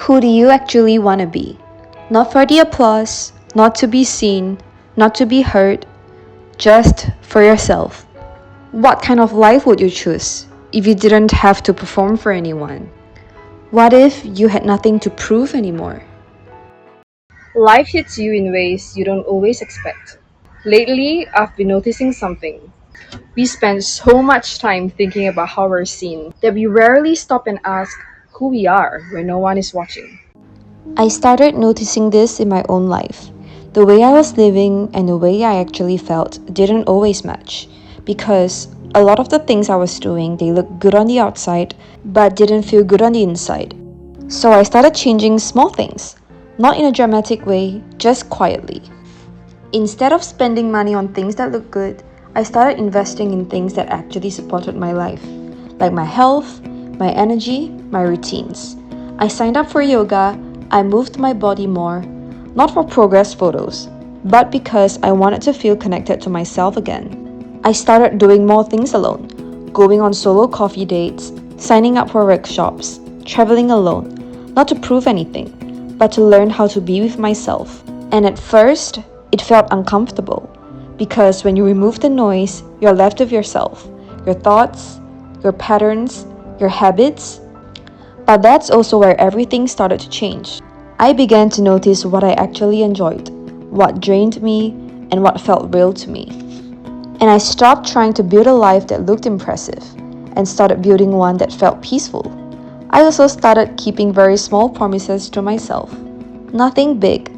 Who do you actually want to be? Not for the applause, not to be seen, not to be heard, just for yourself. What kind of life would you choose if you didn't have to perform for anyone? What if you had nothing to prove anymore? Life hits you in ways you don't always expect. Lately, I've been noticing something. We spend so much time thinking about how we're seen that we rarely stop and ask who we are when no one is watching. I started noticing this in my own life. The way I was living and the way I actually felt didn't always match because a lot of the things I was doing, they looked good on the outside but didn't feel good on the inside. So I started changing small things, not in a dramatic way, just quietly. Instead of spending money on things that look good, I started investing in things that actually supported my life, like my health, my energy, my routines. I signed up for yoga, I moved my body more, not for progress photos, but because I wanted to feel connected to myself again. I started doing more things alone, going on solo coffee dates, signing up for workshops, traveling alone, not to prove anything, but to learn how to be with myself. And at first, it felt uncomfortable because when you remove the noise, you're left with yourself, your thoughts, your patterns, your habits. But that's also where everything started to change. I began to notice what I actually enjoyed, what drained me, and what felt real to me. And I stopped trying to build a life that looked impressive and started building one that felt peaceful. I also started keeping very small promises to myself. Nothing big,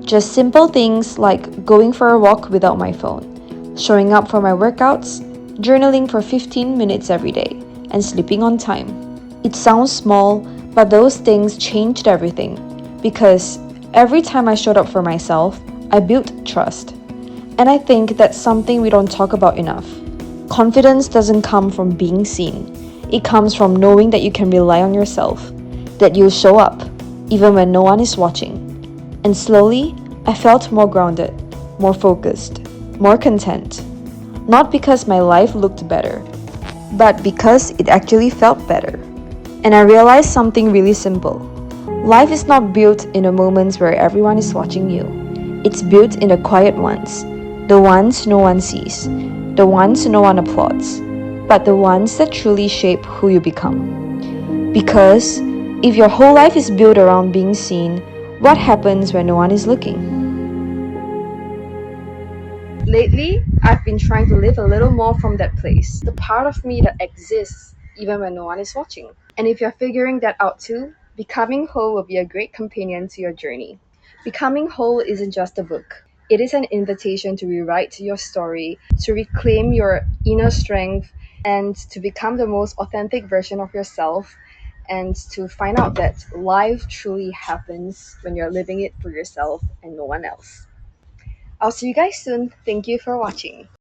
just simple things like going for a walk without my phone, showing up for my workouts, journaling for 15 minutes every day, and sleeping on time. It sounds small, but those things changed everything because every time I showed up for myself, I built trust. And I think that's something we don't talk about enough. Confidence doesn't come from being seen, it comes from knowing that you can rely on yourself, that you'll show up, even when no one is watching. And slowly, I felt more grounded, more focused, more content. Not because my life looked better, but because it actually felt better. And I realized something really simple. Life is not built in the moments where everyone is watching you. It's built in the quiet ones, the ones no one sees, the ones no one applauds, but the ones that truly shape who you become. Because if your whole life is built around being seen, what happens when no one is looking? Lately, I've been trying to live a little more from that place, the part of me that exists even when no one is watching. And if you're figuring that out too, Becoming Whole will be a great companion to your journey. Becoming Whole isn't just a book. It is an invitation to rewrite your story, to reclaim your inner strength, and to become the most authentic version of yourself, and to find out that life truly happens when you're living it for yourself and no one else. I'll see you guys soon. Thank you for watching.